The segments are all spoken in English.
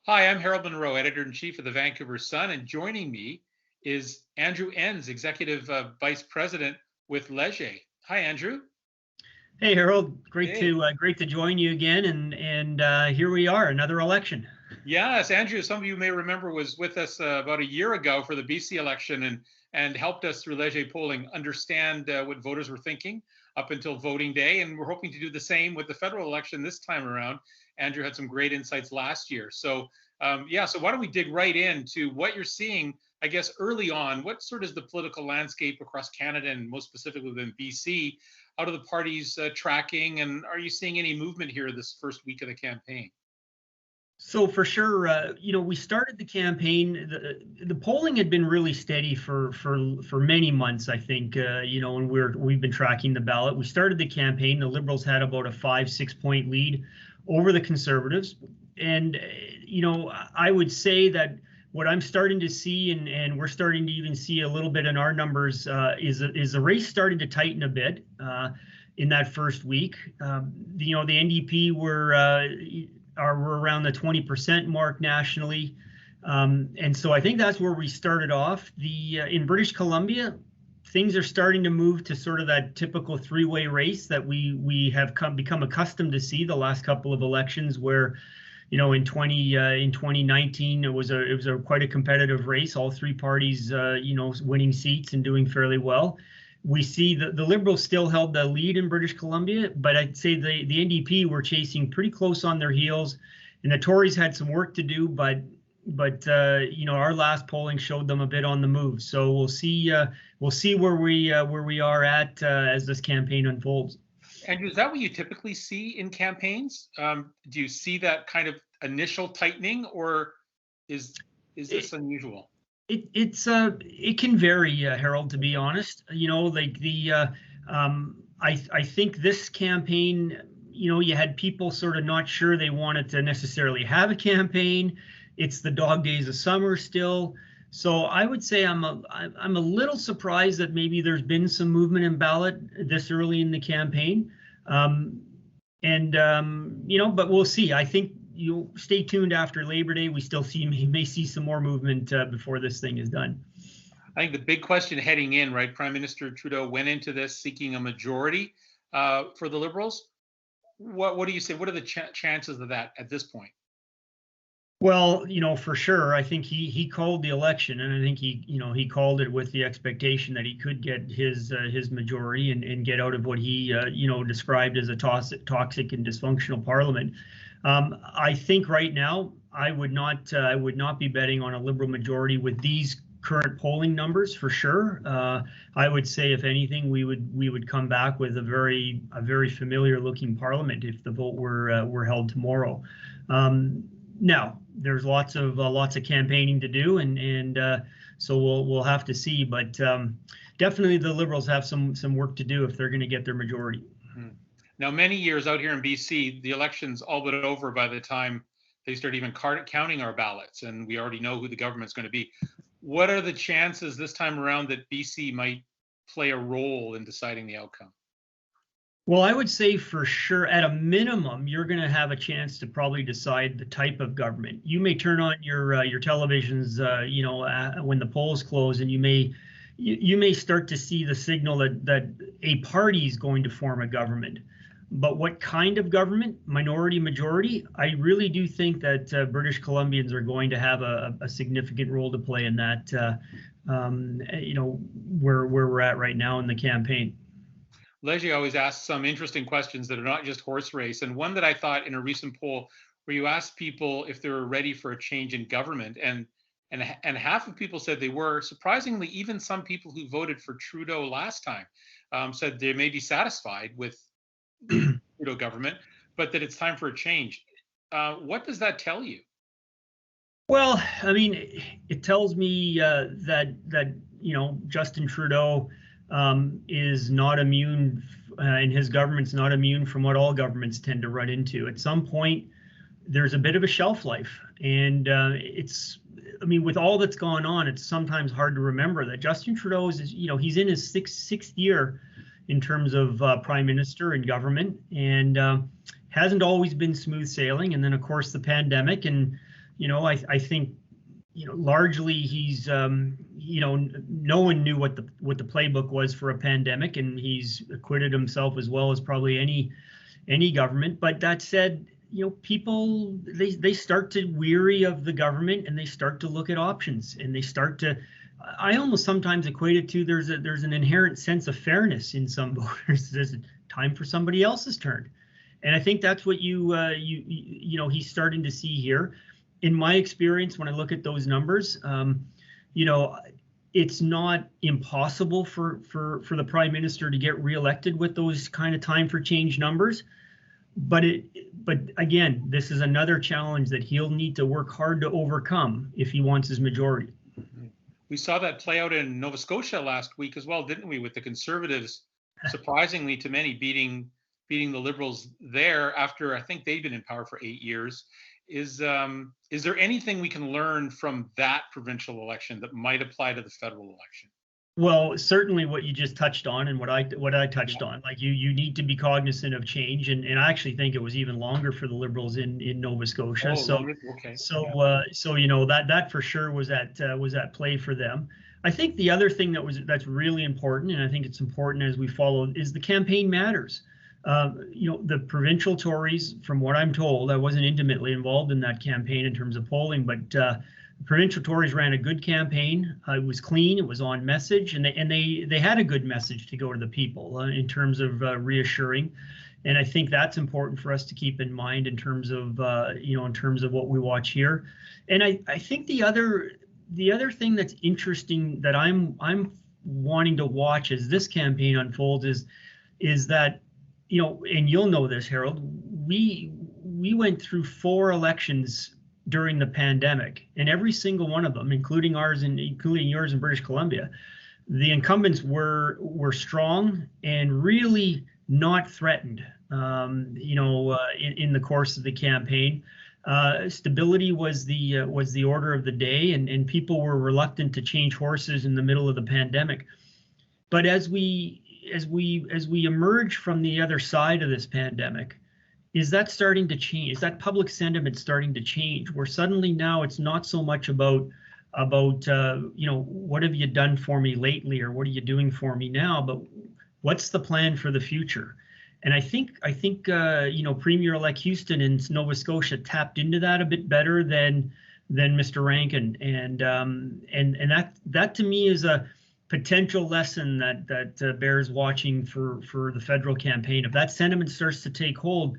Hi, I'm Harold Munro, editor-in-chief of the Vancouver Sun, and joining me is Andrew Enns, executive vice president with Leger. Hi, Andrew. Hey Harold, great Hey. to join you again, and here we are, another election. Yes, Andrew, some of you may remember, was with us about a year ago for the BC election and helped us through Leger polling understand what voters were thinking up until voting day. And we're hoping to do the same with the federal election this time around. Andrew had some great insights last year. So why don't we dig right into what you're seeing, I guess, early on? What sort is the political landscape across Canada and most specifically within BC? How are the parties tracking? And are you seeing any movement here this first week of the campaign? So for sure, we started the campaign. The polling had been really steady for many months, I think. And we've been tracking the ballot. We started the campaign. The Liberals had about a 5-6 point lead over the Conservatives, and I would say that what I'm starting to see, and we're starting to even see a little bit in our numbers, is the race starting to tighten a bit in that first week. The NDP are around the 20% mark nationally. And so I think that's where we started off. In British Columbia, things are starting to move to sort of that typical three-way race that we have become accustomed to see the last couple of elections, where in 2019 it was a quite a competitive race, all three parties winning seats and doing fairly well. We see that the Liberals still held the lead in British Columbia, but I'd say the NDP were chasing pretty close on their heels, and the Tories had some work to do. But our last polling showed them a bit on the move. So we'll see where we are at as this campaign unfolds. Andrew, is that what you typically see in campaigns? Do you see that kind of initial tightening, or is this unusual? It can vary, Harold, to be honest. I think this campaign, you had people sort of not sure they wanted to necessarily have a campaign. It's the dog days of summer still. So I would say I'm a little surprised that maybe there's been some movement in ballot this early in the campaign. But we'll see. I think you'll stay tuned after Labor Day. We still may see some more movement before this thing is done. I think the big question heading in, right? Prime Minister Trudeau went into this seeking a majority for the Liberals. What do you say? What are the chances of that at this point? Well, for sure, I think he called the election, and I think he called it with the expectation that he could get his majority and get out of what he described as a toxic and dysfunctional parliament. I think right now I would not be betting on a Liberal majority with these current polling numbers for sure. I would say, if anything, we would come back with a very familiar looking parliament if the vote were held tomorrow. Now there's lots of campaigning to do, and so we'll have to see. But definitely the Liberals have some work to do if they're going to get their majority. Mm-hmm. Now, many years out here in BC, the election's all but over by the time they start even counting our ballots, and we already know who the government's going to be. What are the chances this time around that BC might play a role in deciding the outcome? Well, I would say for sure, at a minimum, you're going to have a chance to probably decide the type of government. You may turn on your televisions, when the polls close, and you may start to see the signal that a party is going to form a government. But what kind of government, minority, majority? I really do think that British Columbians are going to have a significant role to play in that. Where we're at right now in the campaign. Leger always asks some interesting questions that are not just horse race. And one that I thought in a recent poll where you asked people if they were ready for a change in government, and half of people said they were. Surprisingly, even some people who voted for Trudeau last time said they may be satisfied with the Trudeau government, but that it's time for a change. What does that tell you? Well, I mean, it tells me that Justin Trudeau is not immune, and his government's not immune from what all governments tend to run into. At some point, there's a bit of a shelf life, and with all that's gone on, it's sometimes hard to remember that Justin Trudeau he's in his sixth year in terms of prime minister and government, and hasn't always been smooth sailing. And then, of course, the pandemic, and I think, largely he's, no one knew what the playbook was for a pandemic, and he's acquitted himself as well as probably any government. But that said, people, they start to weary of the government, and they start to look at options, and they start to, I almost sometimes equate it to, there's an inherent sense of fairness in some voters. There's time for somebody else's turn. And I think that's what he's starting to see here. In my experience, when I look at those numbers, it's not impossible for the Prime Minister to get reelected with those kind of time for change numbers. But again, this is another challenge that he'll need to work hard to overcome if he wants his majority. We saw that play out in Nova Scotia last week as well, didn't we? With the Conservatives, surprisingly to many, beating the Liberals there after I think they've been in power for 8 years. Is there anything we can learn from that provincial election that might apply to the federal election? Well, certainly what you just touched on, and what I touched on, like you need to be cognizant of change, and I actually think it was even longer for the Liberals in Nova Scotia. Okay. So that for sure was at play for them. I think the other thing that's really important, and I think it's important as we follow, is the campaign matters. The provincial Tories, from what I'm told, I wasn't intimately involved in that campaign in terms of polling, but the provincial Tories ran a good campaign. It was clean, it was on message, and they had a good message to go to the people in terms of reassuring. And I think that's important for us to keep in mind in terms of what we watch here. And I think the other thing that's interesting that I'm wanting to watch as this campaign unfolds is that, and you'll know this, Harold, we went through 4 elections during the pandemic, and every single one of them, including yours in British Columbia, the incumbents were strong and really not threatened. In the course of the campaign, stability was the order of the day, and people were reluctant to change horses in the middle of the pandemic. But as we emerge from the other side of this pandemic, is that starting to change? Is that public sentiment starting to change? Where suddenly now it's not so much about what have you done for me lately, or what are you doing for me now, but what's the plan for the future? And I think Premier-elect Houston in Nova Scotia tapped into that a bit better than Mr. Rankin, and that to me is a potential lesson that bears watching for the federal campaign. If that sentiment starts to take hold,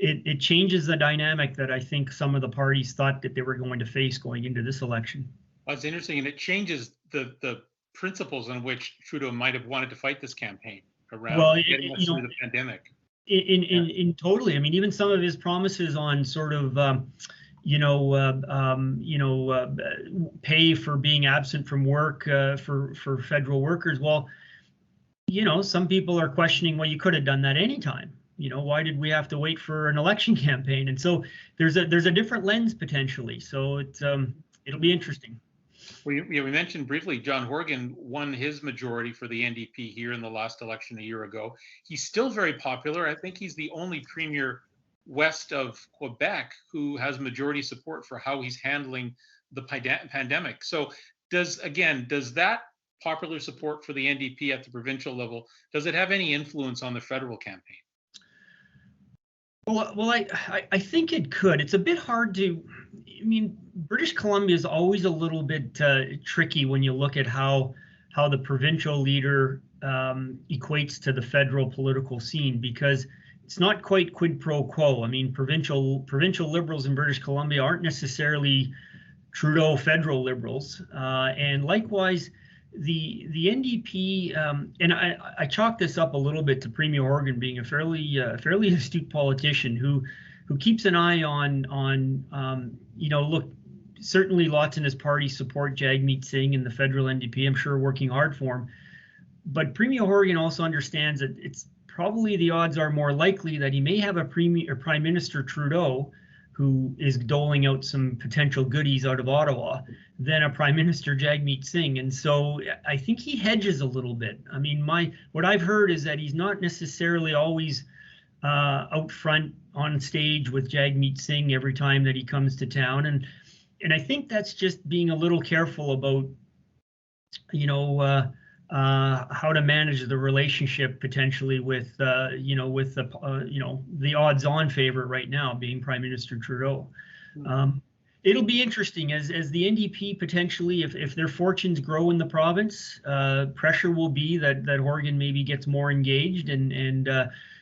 it changes the dynamic that I think some of the parties thought that they were going to face going into this election. That's interesting, and it changes the principles on which Trudeau might have wanted to fight this campaign around getting us through the pandemic. In totally. I mean, even some of his promises on sort of pay for being absent from work for federal workers. Well, some people are questioning, well, you could have done that anytime. Why did we have to wait for an election campaign? And so there's a different lens potentially. So it'll be interesting. We mentioned briefly John Horgan won his majority for the NDP here in the last election a year ago. He's still very popular. I think he's the only premier west of Quebec who has majority support for how he's handling the pandemic. So does that popular support for the NDP at the provincial level, does it have any influence on the federal campaign? Well, I think it could. It's a bit hard to, British Columbia is always a little bit tricky when you look at how the provincial leader equates to the federal political scene, because it's not quite quid pro quo. I mean, provincial Liberals in British Columbia aren't necessarily Trudeau federal Liberals, and likewise, the NDP, and I chalk this up a little bit to Premier Horgan being a fairly astute politician who keeps an eye on look, certainly lots in his party support Jagmeet Singh and the federal NDP. I'm sure working hard for him, but Premier Horgan also understands that it's probably the odds are more likely that he may have a Prime Minister Trudeau who is doling out some potential goodies out of Ottawa than a Prime Minister Jagmeet Singh. And so I think he hedges a little bit. I mean, what I've heard is that he's not necessarily always out front on stage with Jagmeet Singh every time that he comes to town, and I think that's just being a little careful about, you know, how to manage the relationship potentially with, with the, the odds-on favorite right now being Prime Minister Trudeau. It'll be interesting as the NDP potentially, if their fortunes grow in the province, pressure will be that Horgan maybe gets more engaged and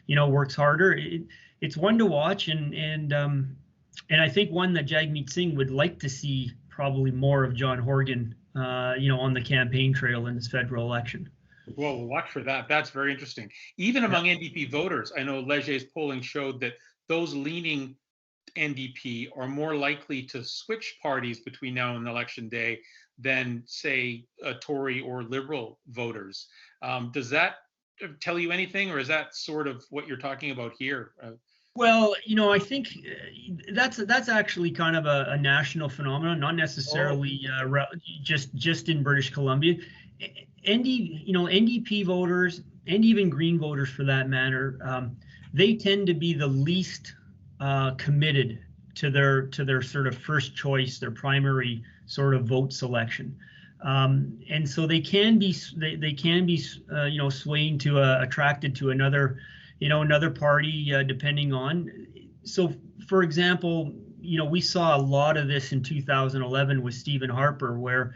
works harder. It's one to watch, and I think one that Jagmeet Singh would like to see probably more of John Horgan, on the campaign trail in this federal election. Well, we'll watch for that. That's very interesting. Even among NDP voters, I know Léger's polling showed that those leaning NDP are more likely to switch parties between now and election day than, say, Tory or Liberal voters. Does that tell you anything, or is that sort of what you're talking about here? Well, I think that's actually kind of a national phenomenon, not necessarily just in British Columbia. NDP voters and even Green voters, for that matter, they tend to be the least committed to their sort of first choice, their primary sort of vote selection, and so they can be swaying to attracted to another party, depending on. So, for example, we saw a lot of this in 2011 with Stephen Harper, where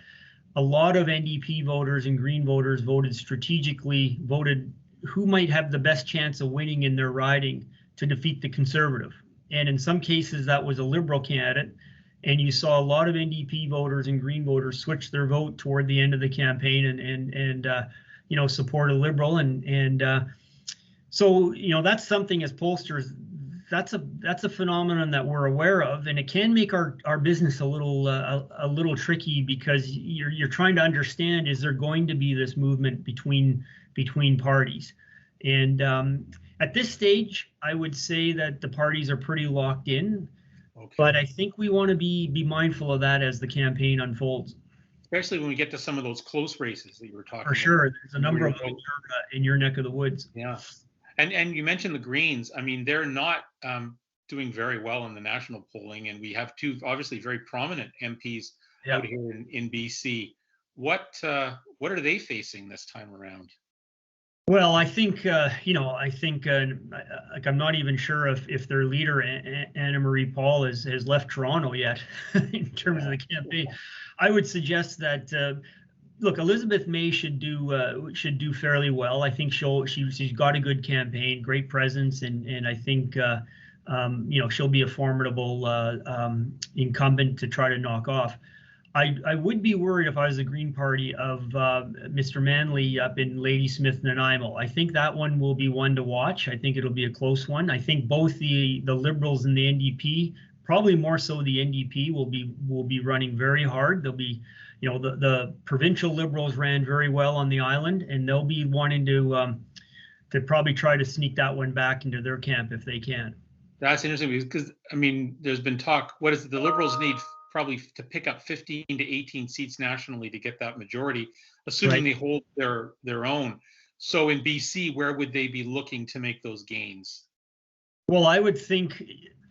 a lot of NDP voters and Green voters voted strategically, voted who might have the best chance of winning in their riding to defeat the Conservative. And in some cases, that was a Liberal candidate. And you saw a lot of NDP voters and Green voters switch their vote toward the end of the campaign and support a Liberal. So, that's something as pollsters, that's a phenomenon that we're aware of, and it can make our business a little tricky, because you're trying to understand, is there going to be this movement between parties? And at this stage, I would say that the parties are pretty locked in, but I think we want to be mindful of that as the campaign unfolds. Especially when we get to some of those close races that you were talking about. For sure, there's a number of them in your neck of the woods. Yeah. And you mentioned the Greens. I mean, they're not doing very well in the national polling, and we have two obviously very prominent MPs out here in BC. What are they facing this time around? Well, I think like, I'm not even sure if their leader Anna Marie Paul has left Toronto yet in terms of the campaign. I would suggest that. Look, Elizabeth May should do fairly well. I think she's got a good campaign, great presence, and I think she'll be a formidable incumbent to try to knock off. I would be worried if I was the Green Party of Mr. Manley up in Ladysmith, Nanaimo. I think that one will be one to watch. I think it'll be a close one. I think both the Liberals and the NDP, probably more so the NDP, will be running very hard. They'll be, the provincial Liberals ran very well on the island, and they'll be wanting to probably try to sneak that one back into their camp if they can. That's interesting, because I mean, there's been talk. What is it? The Liberals need probably to pick up 15 to 18 seats nationally to get that majority, assuming they hold their own. So in BC, where would they be looking to make those gains? Well, I would think,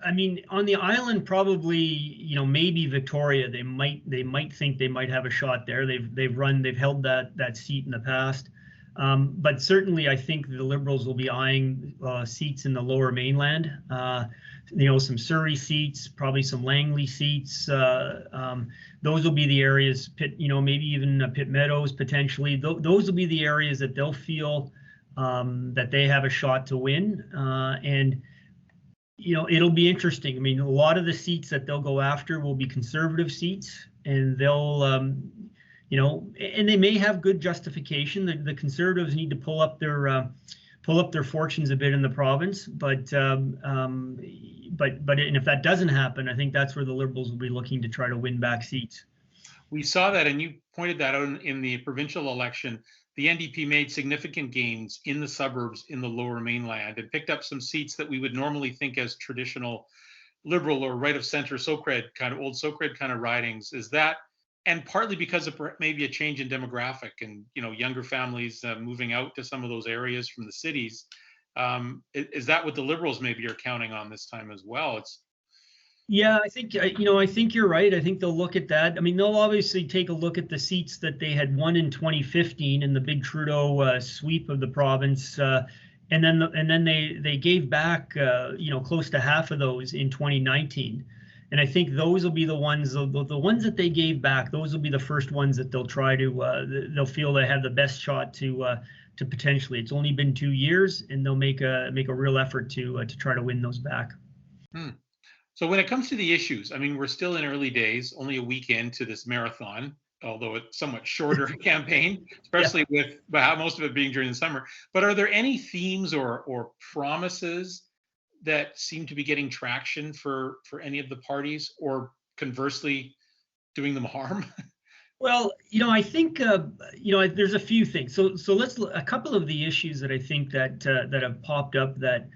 I mean, on the island, probably, maybe Victoria. They might think they might have a shot there. They've held that seat in the past. But certainly, I think the Liberals will be eyeing seats in the Lower Mainland. Some Surrey seats, probably some Langley seats. Those will be the areas. Maybe even Pitt Meadows potentially. Those will be the areas that they'll feel that they have a shot to win. And it'll be interesting. I mean, a lot of the seats that they'll go after will be Conservative seats, and they'll. And they may have good justification. The Conservatives need to pull up their fortunes a bit in the province, but and if that doesn't happen, I think that's where the Liberals will be looking to try to win back seats. We saw that, and you pointed that out in the provincial election. The NDP made significant gains in the suburbs in the Lower Mainland and picked up some seats that we would normally think as traditional Liberal or right of center Socred kind of old Socred kind of ridings. Is that? And partly because of maybe a change in demographic and younger families moving out to some of those areas from the cities. Is that what the Liberals maybe are counting on this time as well? Yeah, I think I think you're right. I think they'll look at that. I mean, they'll obviously take a look at the seats that they had won in 2015 in the big Trudeau sweep of the province, and then they gave back close to half of those in 2019. And I think those will be the ones that they gave back. Those will be the first ones that they'll try to they'll feel they have the best shot to potentially. It's only been 2 years, and they'll make a real effort to try to win those back. So when it comes to the issues, I mean, we're still in early days, only a week into this marathon, although it's somewhat shorter campaign, especially with most of it being during the summer. But are there any themes or promises that seem to be getting traction for any of the parties, or conversely doing them harm? Well, I think there's a few things. So let's look a couple of the issues that I think that have popped up that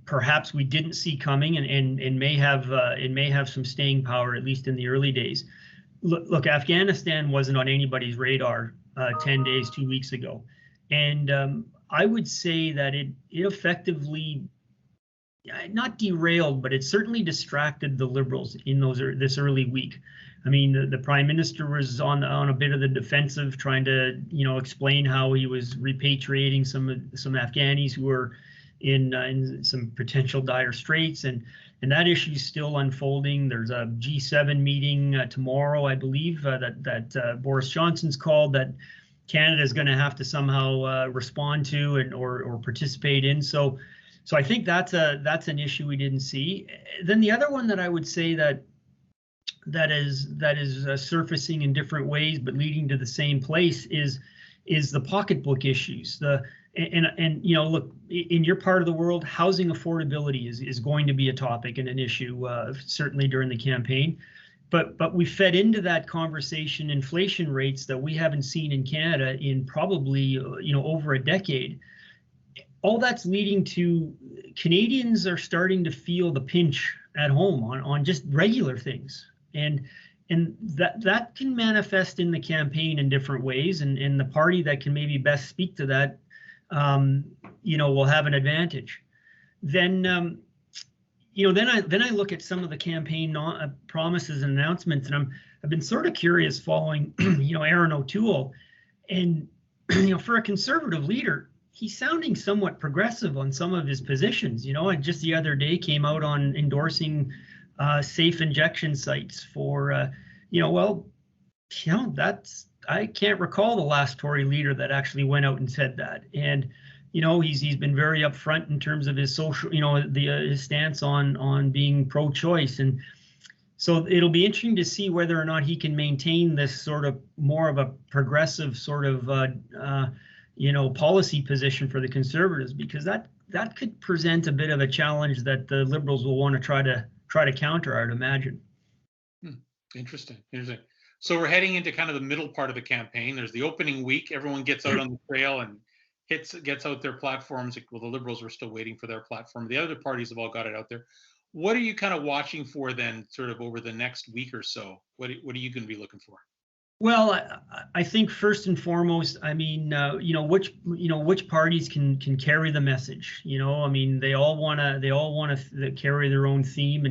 perhaps we didn't see coming and may have some staying power, at least in the early days. Look, Afghanistan wasn't on anybody's radar 10 days, 2 weeks ago, and I would say that it effectively, not derailed, but it certainly distracted the Liberals in this early week. I mean, the Prime Minister was on a bit of the defensive, trying to explain how he was repatriating some Afghanis who were in some potential dire straits, and that issue is still unfolding. There's a G7 meeting tomorrow, I believe, that Boris Johnson's called, that Canada is going to have to somehow respond to or participate in. So I think that's an issue we didn't see. Then the other one that I would say that is surfacing in different ways but leading to the same place is the pocketbook issues. And look, in your part of the world, housing affordability is going to be a topic and an issue, certainly during the campaign. But we fed into that conversation inflation rates that we haven't seen in Canada in probably over a decade. All that's leading to Canadians are starting to feel the pinch at home on just regular things, and that can manifest in the campaign in different ways, and the party that can maybe best speak to that will have an advantage. Then I look at some of the campaign promises and announcements, and I've been sort of curious following Aaron O'Toole, and for a Conservative leader, he's sounding somewhat progressive on some of his positions. Just the other day came out on endorsing safe injection sites for that's, I can't recall the last Tory leader that actually went out and said that. And he's been very upfront in terms of his social, his stance on being pro-choice. And so it'll be interesting to see whether or not he can maintain this sort of more of a progressive sort of policy position for the Conservatives, because that could present a bit of a challenge that the Liberals will want to try to counter, I'd imagine. Interesting. So we're heading into kind of the middle part of the campaign. There's the opening week. Everyone gets out on the trail and gets out their platforms. Well, the Liberals are still waiting for their platform. The other parties have all got it out there. What are you kind of watching for then, sort of over the next week or so? What are you going to be looking for? Well, I think first and foremost, I mean, which parties can carry the message. I mean, they all want to carry their own theme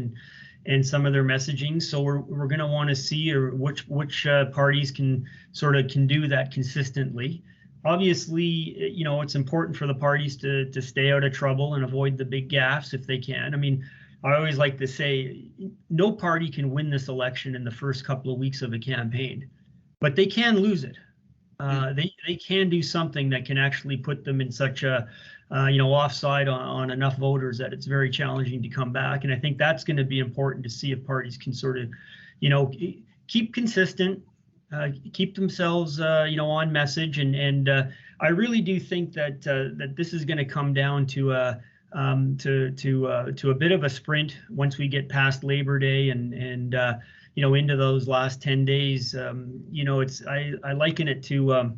and some of their messaging. So we're going to want to see which parties can do that consistently. Obviously, it's important for the parties to stay out of trouble and avoid the big gaffes if they can. I mean, I always like to say no party can win this election in the first couple of weeks of a campaign, but they can lose it. They can do something that can actually put them in such a offside on enough voters that it's very challenging to come back. And I think that's going to be important to see if parties can sort of, keep consistent, keep themselves, on message. And I really do think that this is going to come down to a bit of a sprint once we get past Labor Day and into those last 10 days. I liken it to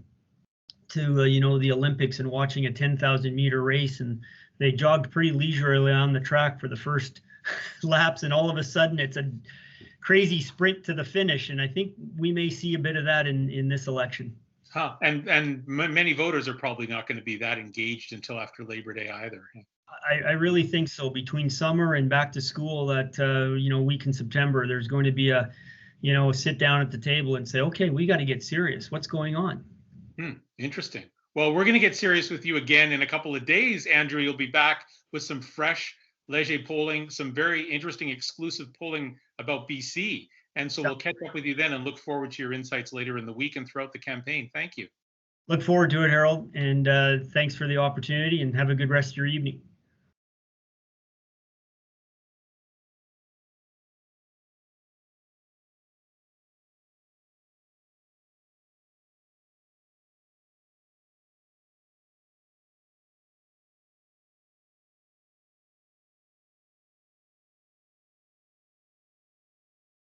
the Olympics and watching a 10,000 meter race, and they jogged pretty leisurely on the track for the first laps, and all of a sudden it's a crazy sprint to the finish. And I think we may see a bit of that in this election. Huh. And many voters are probably not going to be that engaged until after Labor Day either. I really think so. Between summer and back to school, that week in September, there's going to be a sit down at the table and say, okay, we got to get serious. What's going on? Interesting. Well, we're going to get serious with you again in a couple of days, Andrew. You'll be back with some fresh Leger polling, some very interesting exclusive polling about BC. And so we'll catch up with you then and look forward to your insights later in the week and throughout the campaign. Thank you. Look forward to it, Harold. And thanks for the opportunity, and have a good rest of your evening.